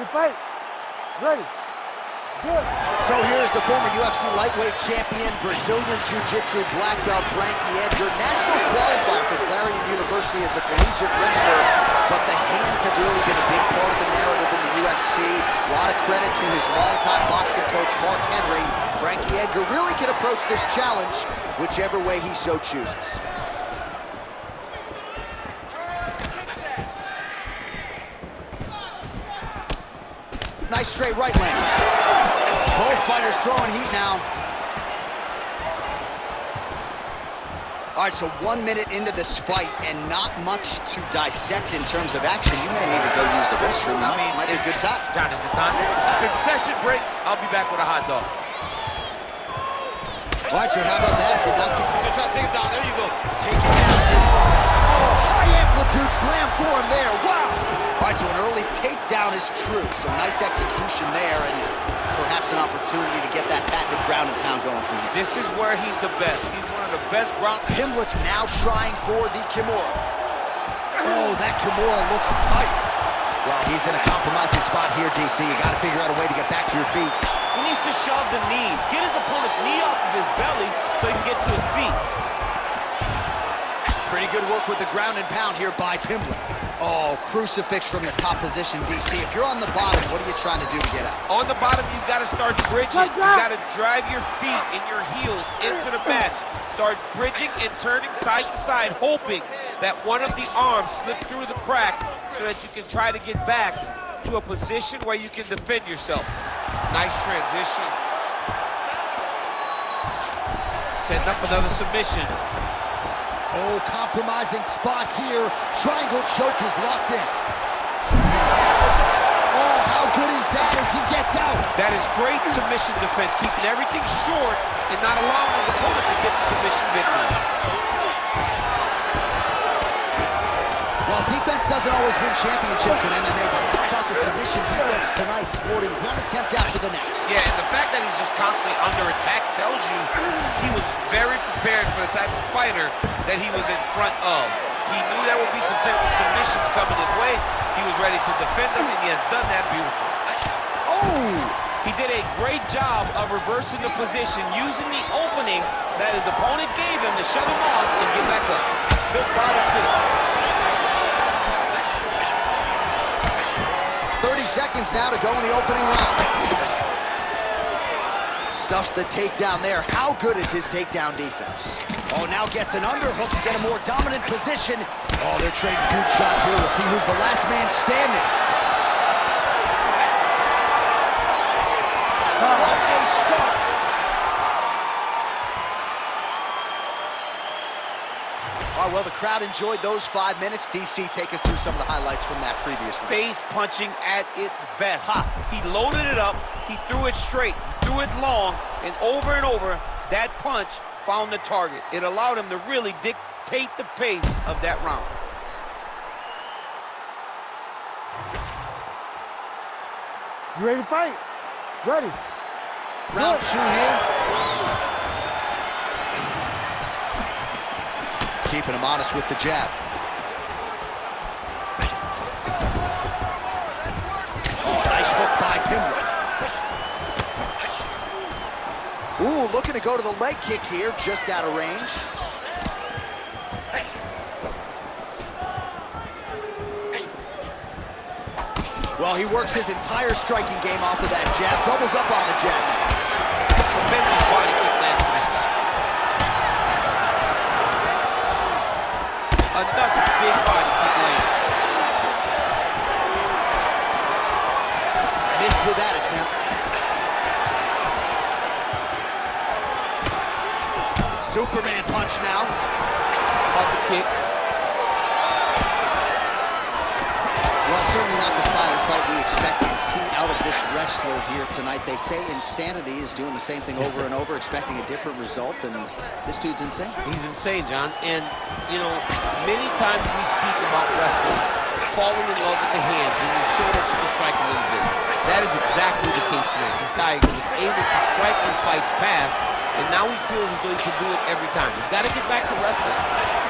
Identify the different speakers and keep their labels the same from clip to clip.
Speaker 1: ready to fight? Ready. Good.
Speaker 2: So here's the former UFC lightweight champion, Brazilian Jiu-Jitsu black belt Frankie Edgar, national qualifier for Clarion University as a collegiate wrestler, but the hands have really been a big part of the narrative in the UFC. A lot of credit to his longtime boxing coach, Mark Henry. Frankie Edgar really can approach this challenge whichever way he so chooses. Nice straight right lands. Both fighters throwing heat now. All right, so 1 minute into this fight and not much to dissect in terms of action. You may need to go use the restroom. Might be a good time.
Speaker 3: John, is it time? Concession break. I'll be back with a hot dog.
Speaker 2: All right, so how about that? Did not take...
Speaker 3: So try to take him down. There you go.
Speaker 2: Take him down. Oh, high amplitude slam for him there. Wow. All right, so an early takedown is true. So nice execution there and perhaps an opportunity to get that patented ground and pound going from him.
Speaker 3: This is where he's the best. He's one of the best ground.
Speaker 2: Pimblett's now trying for the Kimura. Oh, that Kimura looks tight. Well, he's in a compromising spot here, DC. You got to figure out a way to get back to your feet.
Speaker 3: He needs to shove the knees. Get his opponent's knee off of his belly so he can get to his feet.
Speaker 2: Pretty good work with the ground and pound here by Pimblett. Oh, crucifix from the top position, DC. If you're on the bottom, what are you trying to do to get out?
Speaker 3: On the bottom, you've got to start bridging. You've got to drive your feet and your heels into the mat. Start bridging and turning side to side, hoping that one of the arms slips through the cracks so that you can try to get back to a position where you can defend yourself. Nice transition. Setting up another submission.
Speaker 2: Oh, compromising spot here. Triangle choke is locked in. Oh, how good is that as he gets out?
Speaker 3: That is great submission defense, keeping everything short and not allowing his opponent to get the submission victory.
Speaker 2: Well, defense doesn't always win championships in MMA, but how about the submission defense tonight, thwarting one attempt after the next?
Speaker 3: Yeah, and the fact that he's just constantly under attack tells you he was very prepared for the type of fighter that he was in front of. He knew there would be some submissions coming his way. He was ready to defend them, and he has done that beautifully.
Speaker 2: Oh!
Speaker 3: He did a great job of reversing the position, using the opening that his opponent gave him to shut him off and get back up. Big body kick.
Speaker 2: 30 seconds now to go in the opening round. Stuffs the takedown there. How good is his takedown defense? Oh, now gets an underhook to get a more dominant position. Oh, they're trading huge shots here. We'll see who's the last man standing. What a start. All right, well, the crowd enjoyed those 5 minutes. DC, take us through some of the highlights from that previous round.
Speaker 3: Face punching at its best.
Speaker 2: Ha.
Speaker 3: He loaded it up, he threw it straight, he threw it long, and over, that punch found the target. It allowed him to really dictate the pace of that round.
Speaker 1: You ready to fight? Ready.
Speaker 2: Round 2 here. Keeping him honest with the jab. Oh, nice hook by Pimblett. Ooh, looking to go to the leg kick here, just out of range. Well, he works his entire striking game off of that jab. Doubles up on the jab now.
Speaker 3: Tremendous body kick lands for this guy. Another big body kick land.
Speaker 2: Missed with that attempt. Superman punch now.
Speaker 3: Caught the kick.
Speaker 2: Well, certainly not the style of fight we expected to see out of this wrestler here tonight. They say insanity is doing the same thing over and over, expecting a different result, and this dude's insane.
Speaker 3: He's insane, John. And, you know, many times we speak about wrestlers falling in love with the hands when you show that you can strike a little bit. That is exactly the case today. This guy was able to strike in fights past, and now he feels as though he can do it every time. He's got to get back to wrestling.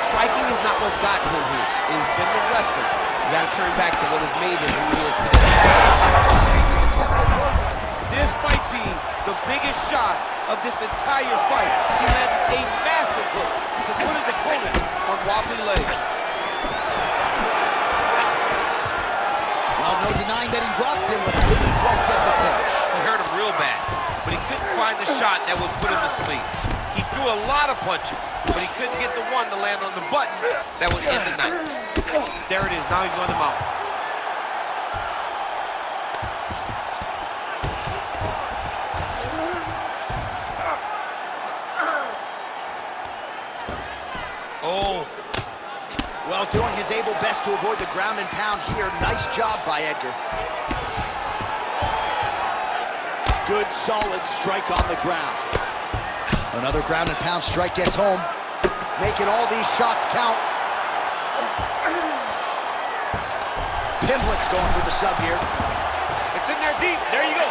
Speaker 3: Striking is not what got him here. It has been the wrestling. You got to turn back to what has made him who he is today. This might be the biggest shot of this entire fight. He landed a massive hook to put his opponent on wobbly legs.
Speaker 2: Well, no denying that he rocked him, but couldn't quite get the finish.
Speaker 3: He hurt him real bad, but he couldn't find the shot that would put him to sleep. He threw a lot of punches, but he couldn't get the one to land on the button that would end the night. There it is. Now he's on the mount. Oh.
Speaker 2: Well, doing his able best to avoid the ground and pound here. Nice job by Edgar. Good, solid strike on the ground. Another ground and pound strike gets home, making all these shots count. Pimblett's going for the sub here.
Speaker 3: It's in there deep. There you go.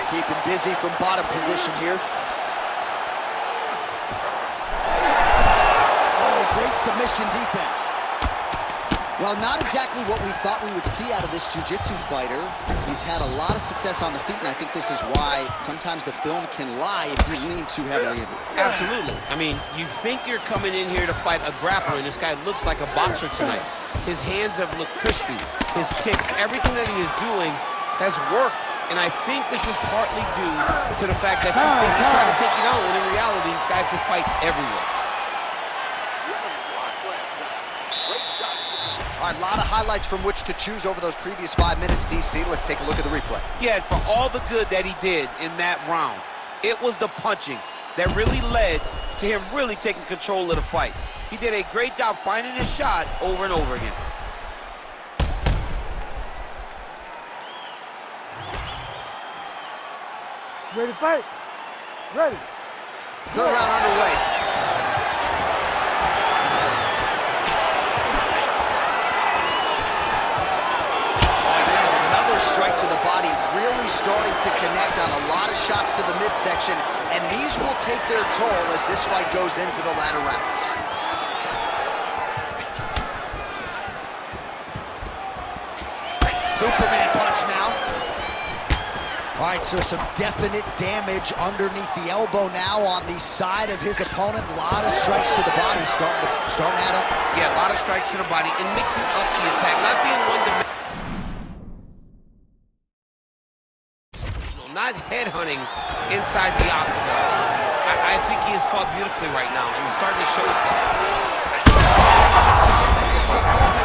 Speaker 2: Keeping busy from bottom position here. Oh, great submission defense. Well, not exactly what we thought we would see out of this jiu-jitsu fighter. He's had a lot of success on the feet, and I think this is why sometimes the film can lie if you lean too heavily into it.
Speaker 3: Absolutely. I mean, you think you're coming in here to fight a grappler, and this guy looks like a boxer tonight. His hands have looked crispy. His kicks, everything that he is doing has worked. And I think this is partly due to the fact that you think he's trying to take you down, when in reality, this guy can fight everywhere.
Speaker 2: All right, a lot of highlights from which to choose over those previous 5 minutes, DC. Let's take a look at the replay.
Speaker 3: Yeah, and for all the good that he did in that round, it was the punching that really led to him really taking control of the fight. He did a great job finding his shot over and over again.
Speaker 1: Ready to fight? Ready.
Speaker 2: Third round underway. Strike to the body, really starting to connect on a lot of shots to the midsection, and these will take their toll as this fight goes into the latter rounds. Superman punch now. All right, so some definite damage underneath the elbow now on the side of his opponent. A lot of strikes to the body starting to add up.
Speaker 3: Yeah, a lot of strikes to the body and mixing up the attack, not being one-dimensional. Not headhunting inside the octagon. I think he has fought beautifully right now, and he's starting to show himself.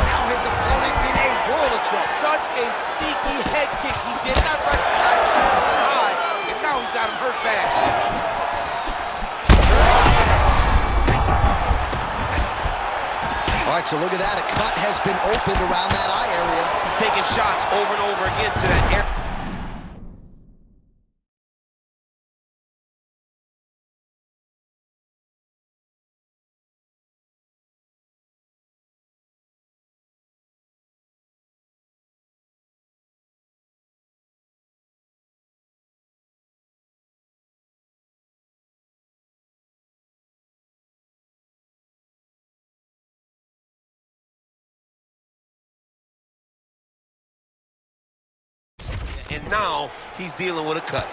Speaker 2: Now his opponent in a world of trouble.
Speaker 3: Such a sneaky head kick. He did not recognize God, and now he's got him hurt bad.
Speaker 2: All right, so look at that. A cut has been opened around that eye area.
Speaker 3: He's taking shots over and over again to that area. And now he's dealing with a cut.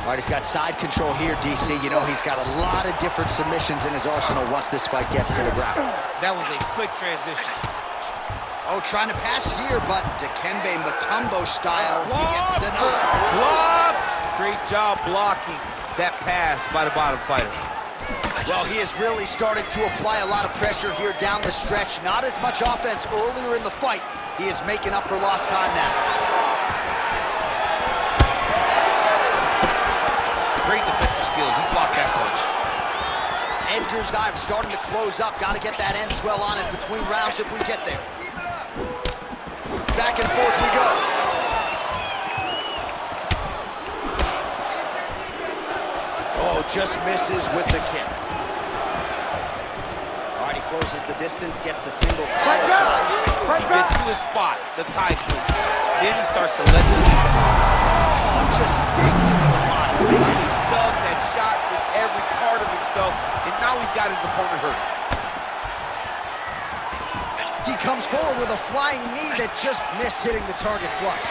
Speaker 2: All right, he's got side control here, DC. You know, he's got a lot of different submissions in his arsenal once this fight gets to the ground.
Speaker 3: That was a slick transition.
Speaker 2: Oh, trying to pass here, but Dikembe Mutombo style, he gets denied.
Speaker 3: Blocked! Great job blocking that pass by the bottom fighter.
Speaker 2: Well, he is really starting to apply a lot of pressure here down the stretch. Not as much offense earlier in the fight. He is making up for lost time now.
Speaker 3: Great defensive skills. He blocked that punch.
Speaker 2: Edgar's eye starting to close up. Got to get that end swell on it between rounds if we get there. Back and forth we go. Oh, just misses with the kick. All right, he closes the distance, gets the single collar tie.
Speaker 3: He gets to his spot, the tie clinch. Then he starts to let the
Speaker 2: just digs into the body.
Speaker 3: He dug that shot with every part of himself, and now he's got his opponent hurt.
Speaker 2: He comes forward with a flying knee that just missed hitting the target flush.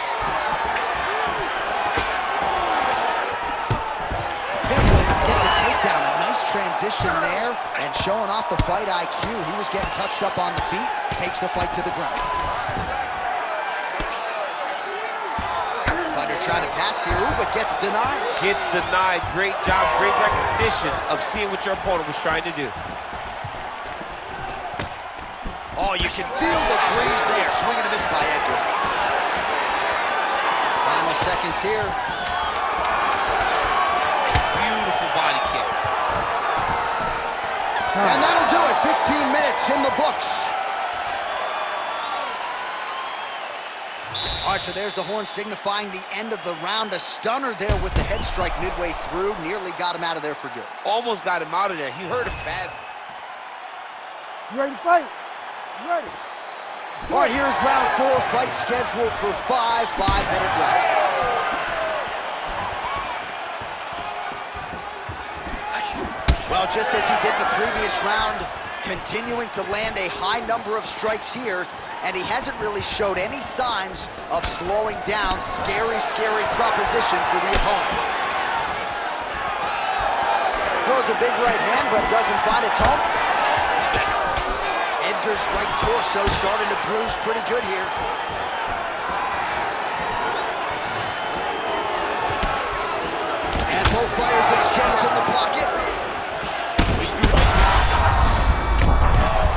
Speaker 2: Pimblett get the takedown. A nice transition there and showing off the fight IQ. He was getting touched up on the feet, takes the fight to the ground. Thunder trying to pass here, but gets denied.
Speaker 3: Gets denied. Great job, great recognition of seeing what your opponent was trying to do.
Speaker 2: Oh, you can feel the breeze there. Swing and a miss by Edgar. Final seconds here.
Speaker 3: Beautiful body kick.
Speaker 2: And that'll do it. 15 minutes in the books. All right, so there's the horn signifying the end of the round. A stunner there with the head strike midway through. Nearly got him out of there for good.
Speaker 3: Almost got him out of there. He hurt him bad.
Speaker 1: You ready to fight? You ready?
Speaker 2: All right, here's round 4. Fight scheduled for 5 5-minute rounds. Well, just as he did the previous round, continuing to land a high number of strikes here, and he hasn't really showed any signs of slowing down. Scary, scary proposition for the opponent. Throws a big right hand, but doesn't find its home. Edgar's right torso starting to bruise pretty good here. And both fighters exchange in the pocket.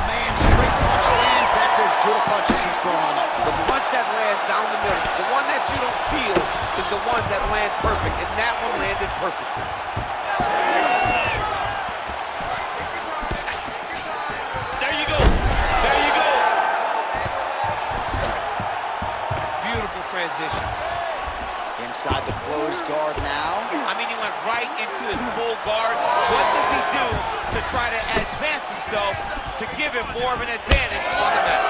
Speaker 2: Man, straight punch lands. That's as good a punch as he's thrown all night.
Speaker 3: The punch that lands down the middle, the one that you don't feel, is the ones that land perfect, and that one landed perfectly. There you go. There you go. Beautiful transition.
Speaker 2: Inside the closed guard now.
Speaker 3: I mean, he went right into his full guard. What does he do to try to advance himself to give him more of an advantage on the mat?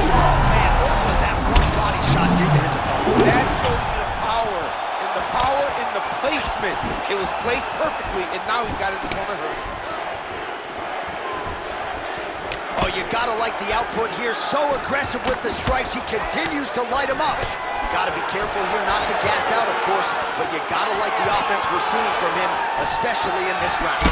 Speaker 2: Man, look what that one body shot did to his opponent.
Speaker 3: That shows you the power in the placement. It was placed perfectly, and now he's got his opponent hurt.
Speaker 2: Oh, you gotta like the output here. So aggressive with the strikes. He continues to light him up. Gotta be careful here not to gas out, of course, but you gotta like the offense we're seeing from him, especially in this round.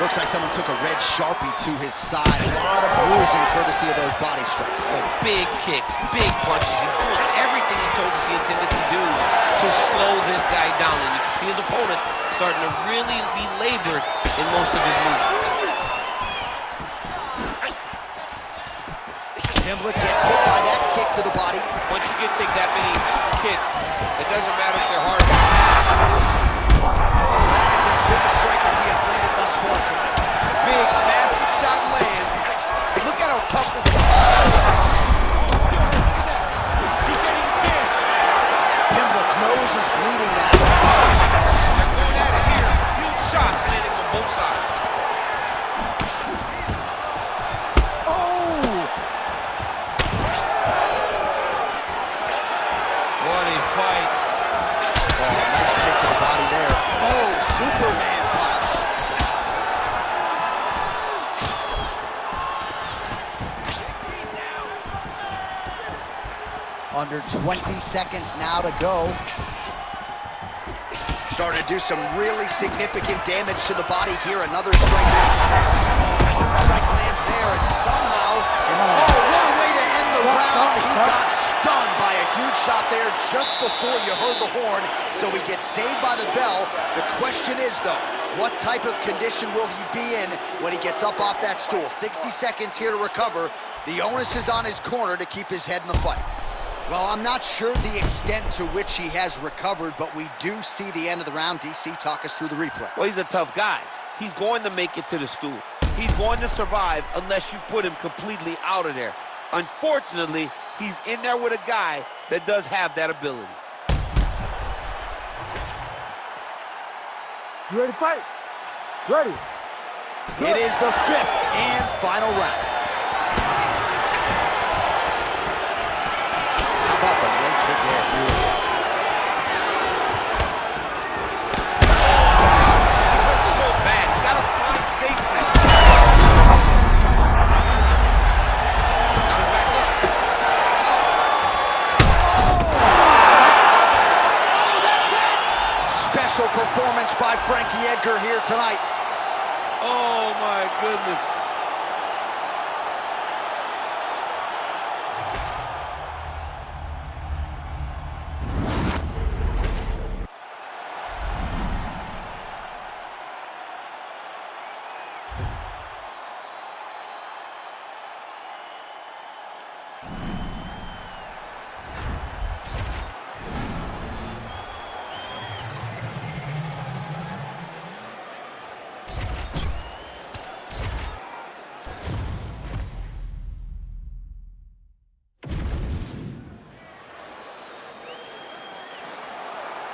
Speaker 2: Looks like someone took a red Sharpie to his side. A lot of bruising courtesy of those body strikes.
Speaker 3: Big kicks, big punches. He's doing everything he told us he intended to do to slow this guy down. And you can see his opponent starting to really be labored in most of his movements.
Speaker 2: Pimblett gets hit by that kick to the body.
Speaker 3: Once you get take that many kicks, it doesn't matter if they're hard.
Speaker 2: That is as big a strike as he has landed thus far tonight.
Speaker 3: Big, massive shot lands. Look at how tough this is.
Speaker 2: Pimblett's nose is bleeding now.
Speaker 3: They're going at it here. Huge shots landing on both sides. What a fight.
Speaker 2: Oh, nice kick to the body there. Oh, Superman punch. Under 20 seconds now to go. Starting to do some really significant damage to the body here. Another strike lands there. Oh, strike lands there, and somehow is, oh, what a way to end the round. He got stunned by a huge shot there just before you heard the horn, so he gets saved by the bell. The question is, though, what type of condition will he be in when he gets up off that stool? 60 seconds here to recover. The onus is on his corner to keep his head in the fight. Well, I'm not sure the extent to which he has recovered, but we do see the end of the round. DC, talk us through the replay.
Speaker 3: Well, he's a tough guy. He's going to make it to the stool. He's going to survive unless you put him completely out of there. Unfortunately, he's in there with a guy that does have that ability.
Speaker 1: You ready to fight? Ready.
Speaker 2: It is the 5th and final round. How about the leg kick there? Beautiful.
Speaker 3: He hurts so bad. He's got to find safety.
Speaker 2: by Frankie Edgar here tonight.
Speaker 3: Oh, my goodness.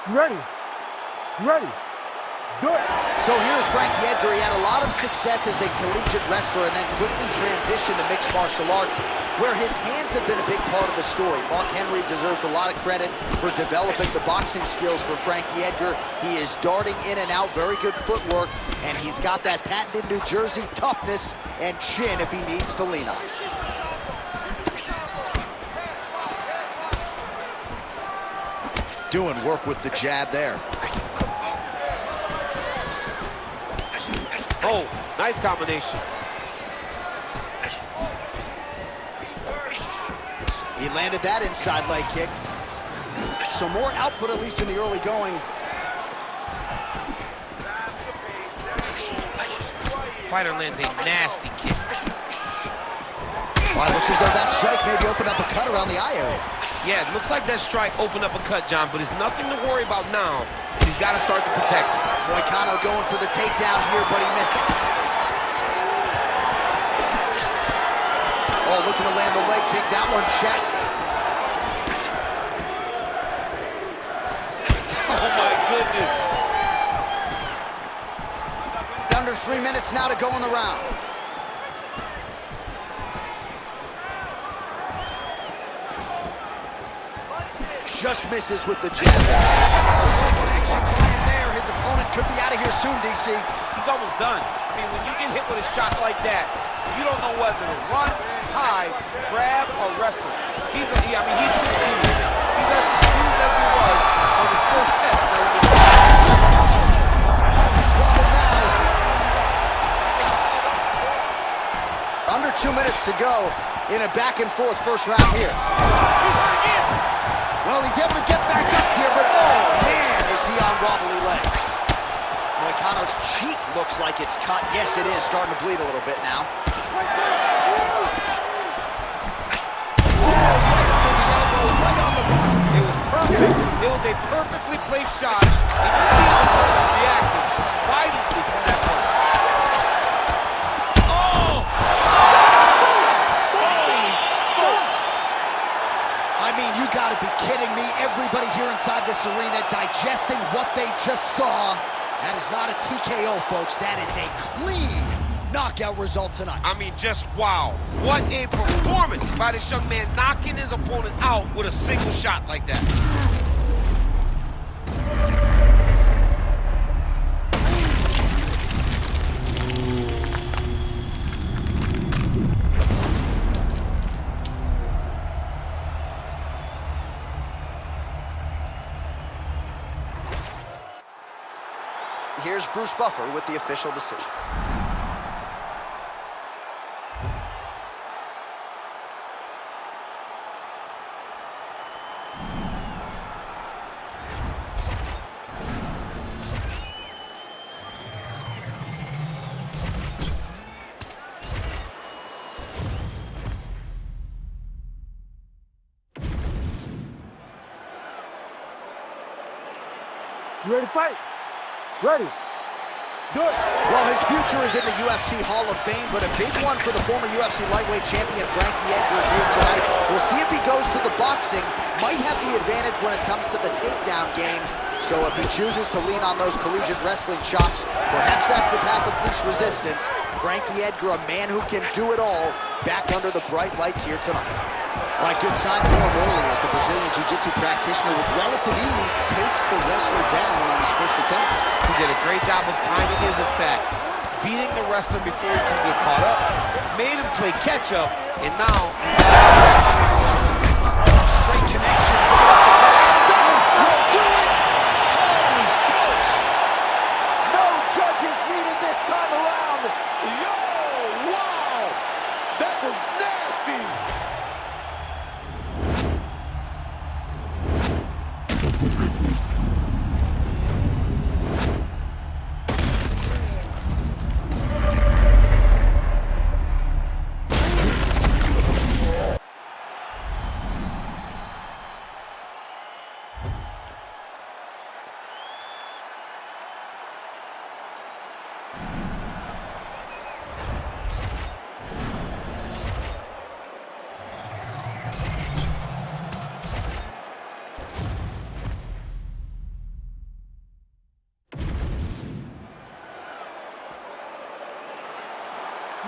Speaker 1: You ready? You ready? Let's do it.
Speaker 2: So here's Frankie Edgar. He had a lot of success as a collegiate wrestler and then quickly transitioned to mixed martial arts, where his hands have been a big part of the story. Mark Henry deserves a lot of credit for developing the boxing skills for Frankie Edgar. He is darting in and out, very good footwork, and he's got that patented New Jersey toughness and chin if he needs to lean on. Doing work with the jab there.
Speaker 3: Oh, nice combination.
Speaker 2: He landed that inside leg kick. Some more output, at least in the early going.
Speaker 3: Fighter lands a nasty kick.
Speaker 2: Well, it looks as though that strike maybe opened up a cut around the eye area.
Speaker 3: Yeah, it looks like that strike opened up a cut, John, but it's nothing to worry about now. He's got to start to protect it.
Speaker 2: Moicano going for the takedown here, but he misses. Oh, looking to land the leg kick. That one checked.
Speaker 3: Oh, my goodness.
Speaker 2: Under 3 minutes now to go in the round. Just misses with the jab. Action flying there. His opponent could be out of here soon, DC.
Speaker 3: He's almost done. I mean, when you get hit with a shot like that, you don't know whether to run, hide, grab, or wrestle. He's confused. He's as confused as he was on his first test.
Speaker 2: Under 2 minutes to go in a back-and-forth first round here.
Speaker 3: He's hurt again.
Speaker 2: Well, he's able to get back up here, but oh, man, is he on wobbly legs. Moicano's cheek looks like it's cut. Yes, it is. Starting to bleed a little bit now. Oh, right under the elbow, right on the bottom.
Speaker 3: It was perfect. It was a perfectly placed shot, and you see his opponent reacting violently from that point. Oh! Holy smokes!
Speaker 2: I mean, you gotta be kidding me. Everybody here inside this arena digesting what they just saw. That is not a TKO, folks. That is a clean knockout result tonight.
Speaker 3: I mean, just wow. What a performance by this young man, knocking his opponent out with a single shot like that.
Speaker 2: Here's Bruce Buffer with the official decision.
Speaker 1: You ready to fight? Ready. Do it.
Speaker 2: Well, his future is in the UFC Hall of Fame, but a big one for the former UFC lightweight champion Frankie Edgar here tonight. We'll see if he goes to the boxing. Might have the advantage when it comes to the takedown game. So if he chooses to lean on those collegiate wrestling chops, perhaps that's the path of least resistance. Frankie Edgar, a man who can do it all, back under the bright lights here tonight. All right, good sign for him early as the Brazilian Jiu-Jitsu practitioner with relative ease takes the wrestler down on his first attempt.
Speaker 3: He did a great job of timing his attack, beating the wrestler before he can get caught up, made him play catch-up, and now...
Speaker 2: Straight connection, right up the back. Done! Will do it! Holy smokes!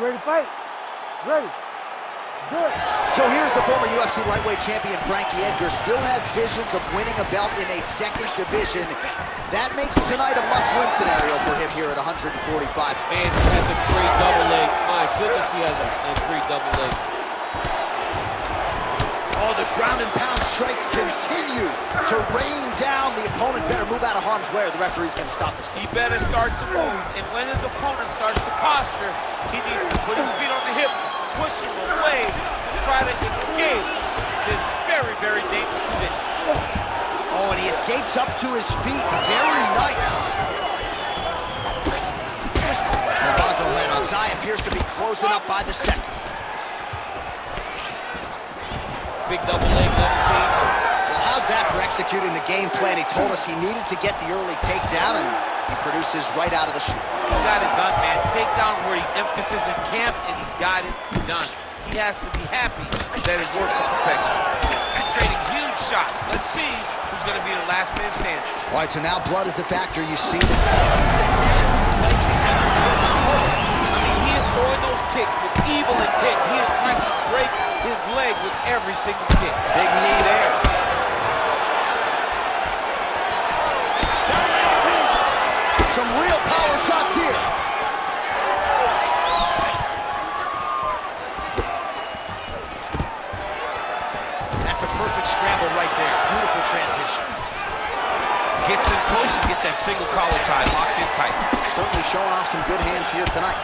Speaker 1: ready to fight? Ready. Good.
Speaker 2: So here's the former UFC lightweight champion Frankie Edgar. Still has visions of winning a belt in a second division. That makes tonight a must-win scenario for him here at 145.
Speaker 3: Man, he has a great double leg. My goodness, he has a great double leg.
Speaker 2: Oh, the ground and pound strikes continue to rain down. The opponent better move out of harm's way or the referee's going to stop this.
Speaker 3: He better start to move, and when his opponent starts to posture, he needs to put his feet on the hip, push him away, to try to escape this very, very dangerous position.
Speaker 2: Oh, and he escapes up to his feet. Very nice. Nurmagomedov's eye appears to be closing up by the second.
Speaker 3: Big double leg level change.
Speaker 2: Well, how's that for executing the game plan? He told us he needed to get the early takedown, and he produces right out of the chute.
Speaker 3: He got it done, man. Takedown where he emphasis in camp, and he got it done. He has to be happy that it worked to perfection. He's trading huge shots. Let's see who's going to be the last man standing.
Speaker 2: All right, so now blood is a factor. You see that just the nasty leg kick.
Speaker 3: I mean, he is throwing those kicks with evil intent. He is trying to break his leg with every single kick.
Speaker 2: Big knee there. Some real power shots here. That's a perfect scramble right there. Beautiful transition.
Speaker 3: Gets in close and gets that single collar tie locked in tight.
Speaker 2: Certainly showing off some good hands here tonight.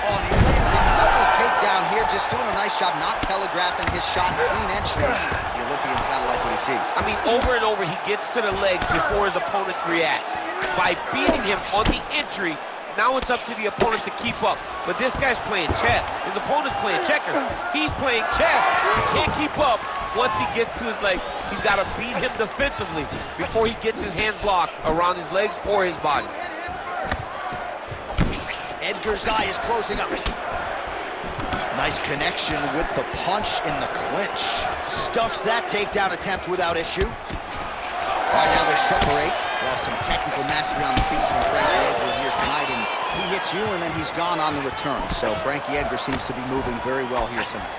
Speaker 2: Oh, and he lands another takedown here, just doing a nice job not telegraphing his shot. Clean entries. The Olympian's gotta like what he sees.
Speaker 3: I mean, over and over, he gets to the legs before his opponent reacts. By beating him on the entry, now it's up to the opponent to keep up. But this guy's playing chess. His opponent's playing checkers. He's playing chess. He can't keep up once he gets to his legs. He's got to beat him defensively before he gets his hands blocked around his legs or his body.
Speaker 2: Edgar's eye is closing up. Nice connection with the punch in the clinch. Stuffs that takedown attempt without issue. Right now they separate. Well, some technical mastery on the feet from Frankie Edgar here tonight, and he hits you and then he's gone on the return. So Frankie Edgar seems to be moving very well here tonight.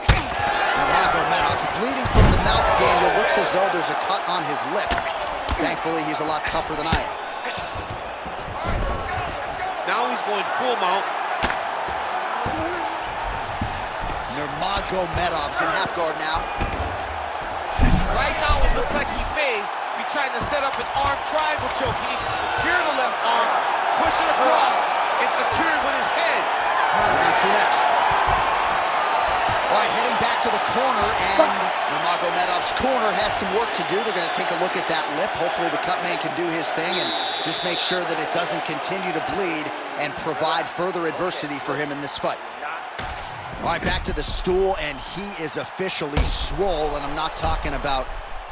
Speaker 2: Nurmagomedov's bleeding from the mouth, Daniel. Looks as though there's a cut on his lip. Thankfully, he's a lot tougher than I am.
Speaker 3: Now he's going full mount.
Speaker 2: Nurmagomedov's in half guard now.
Speaker 3: Right now, it looks like he may be trying to set up an arm triangle choke. He needs to secure the left arm, push it across, and secure it with his head.
Speaker 2: Round two next. All right, heading back to the corner, and Nurmagomedov's corner has some work to do. They're going to take a look at that lip. Hopefully the cut man can do his thing and just make sure that it doesn't continue to bleed and provide further adversity for him in this fight. All right, back to the stool, and he is officially swole, and I'm not talking about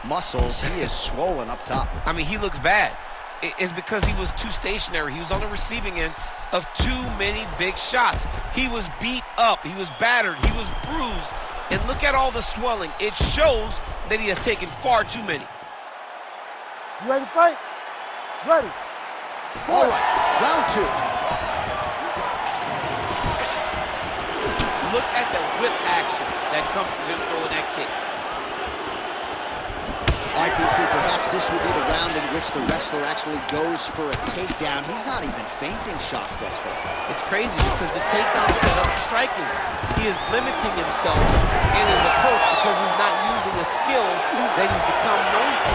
Speaker 2: muscles. He is swollen up top.
Speaker 3: I mean, he looks bad. It's because he was too stationary. He was on the receiving end of too many big shots. He was beat up. He was battered. He was bruised. And look at all the swelling. It shows that he has taken far too many.
Speaker 1: You ready to fight? Ready.
Speaker 2: All right, round two.
Speaker 3: Look at the whip action that comes from him throwing that kick.
Speaker 2: All right, DC, perhaps this will be the round in which the wrestler actually goes for a takedown. He's not even feinting shots thus far.
Speaker 3: It's crazy because the takedown setup striking. He is limiting himself in his approach because he's not using a skill that he's become known for.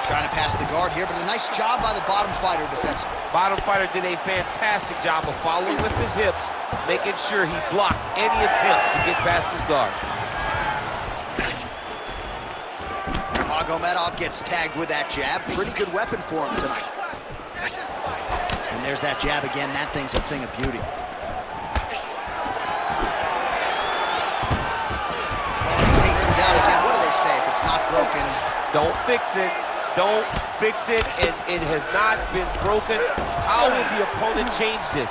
Speaker 2: Trying to pass the guard here, but a nice job by the bottom fighter defensively.
Speaker 3: Bottom fighter did a fantastic job of following with his hips, making sure he blocked any attempt to get past his guard.
Speaker 2: Nurmagomedov gets tagged with that jab. Pretty good weapon for him tonight. And there's that jab again. That thing's a thing of beauty. Oh, he takes him down again. What do they say? If it's not broken,
Speaker 3: Don't fix it. Don't fix it, and it has not been broken. How will the opponent change this?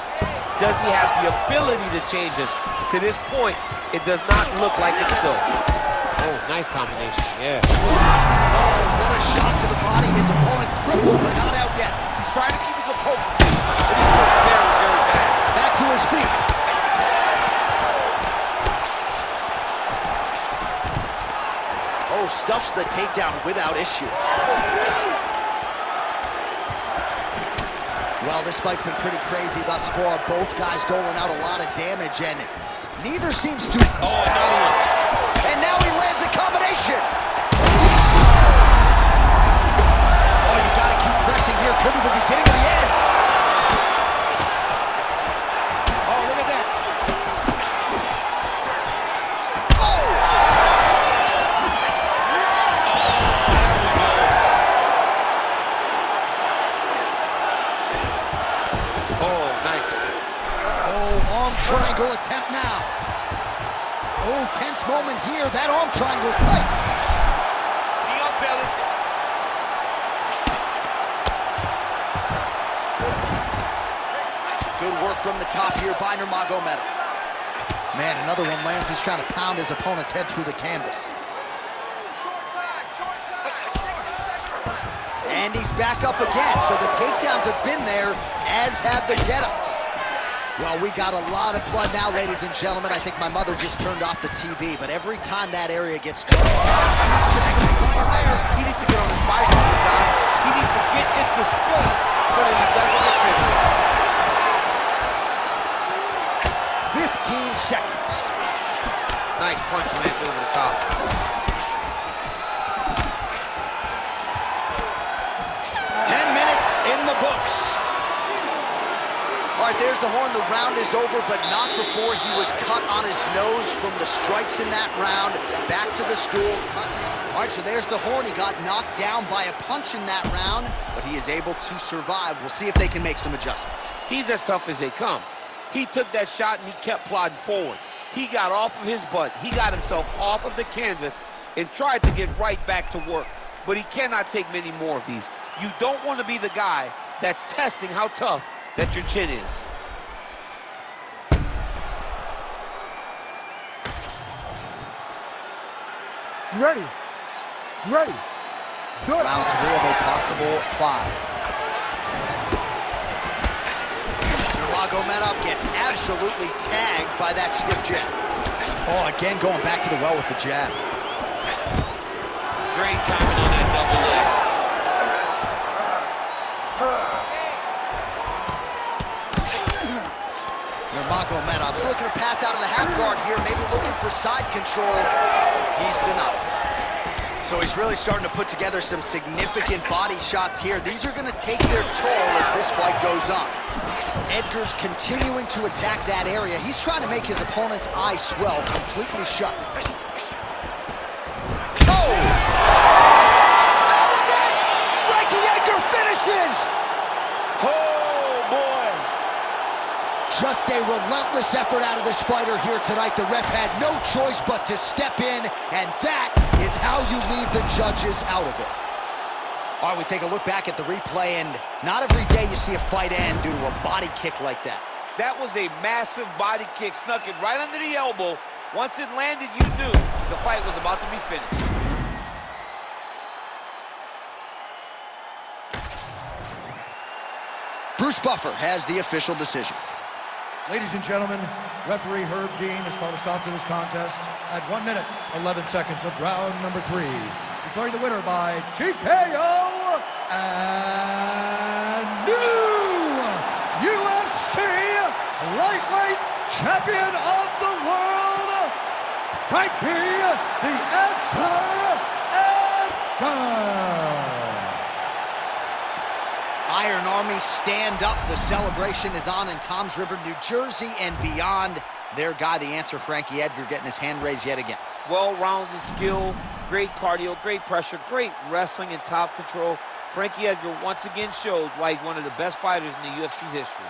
Speaker 3: Does he have the ability to change this? To this point, it does not look like it's so. Oh, nice combination, yeah.
Speaker 2: oh, what a shot to the body. His opponent crippled, but not out yet.
Speaker 3: trying to keep his opponent feet, but he looks very, very bad.
Speaker 2: Back to his feet. Oh, stuffs the takedown without issue. Well, this fight's been pretty crazy thus far. Both guys doling out a lot of damage, and neither seems to...
Speaker 3: Oh, another one.
Speaker 2: And now he lands a combination. Oh, you gotta keep pressing here. Could be the beginning of the end.
Speaker 3: Oh, look at that.
Speaker 2: Oh!
Speaker 3: Oh, nice.
Speaker 2: Oh, arm triangle attempt now. Oh, tense moment here. That arm triangle's tight.
Speaker 3: Knee on belly.
Speaker 2: Good work from the top here by Nurmagomedov. Man, another one lands. He's trying to pound his opponent's head through the canvas. And he's back up again. So the takedowns have been there, as have the get-ups. Well, we got a lot of blood now, ladies and gentlemen. I think my mother just turned off the TV, but every time that area gets turned
Speaker 3: He needs to get on his bicycle, John. He needs to get into space so that he doesn't get finished.
Speaker 2: 15 seconds.
Speaker 3: Nice punch lands over the top.
Speaker 2: 10 minutes in the books. All right, there's the horn. The round is over, but not before he was cut on his nose from the strikes in that round. Back to the stool. Cut. All right, so there's the horn. He got knocked down by a punch in that round, but he is able to survive. We'll see if they can make some adjustments.
Speaker 3: He's as tough as they come. He took that shot and he kept plodding forward. He got off of his butt. He got himself off of the canvas and tried to get right back to work. But he cannot take many more of these. You don't want to be the guy that's testing how tough that your chin is.
Speaker 1: You ready? You ready? Let's do it.
Speaker 2: Round 3 of a possible 5. Nurmagomedov gets absolutely tagged by that stiff jab. Oh, again going back to the well with the jab.
Speaker 3: Great timing on that double leg.
Speaker 2: Nurmagomedov's looking to pass out of the half guard here, maybe looking for side control. He's denied. So he's really starting to put together some significant body shots here. These are going to take their toll as this fight goes on. Edgar's continuing to attack that area. He's trying to make his opponent's eye swell completely shut. Oh! That was it! Frankie Edgar finishes!
Speaker 3: Oh, boy!
Speaker 2: Just a relentless effort out of this fighter here tonight. The ref had no choice but to step in, and that is how you leave the judges out of it. All right, we take a look back at the replay, and not every day you see a fight end due to a body kick like that.
Speaker 3: That was a massive body kick, snuck it right under the elbow. Once it landed, you knew the fight was about to be finished.
Speaker 2: Bruce Buffer has the official decision.
Speaker 4: Ladies and gentlemen, referee Herb Dean has called a stop to this contest at 1 minute, 11 seconds of round number 3. Declaring the winner by TKO and new UFC lightweight champion of the world, Frankie the Answer Edgar.
Speaker 2: Iron Army stand up. The celebration is on in Toms River, New Jersey, and beyond. Their guy, the Answer, Frankie Edgar, getting his hand raised yet again.
Speaker 3: Well-rounded skill, great cardio, great pressure, great wrestling and top control. Frankie Edgar once again shows why he's one of the best fighters in the UFC's history.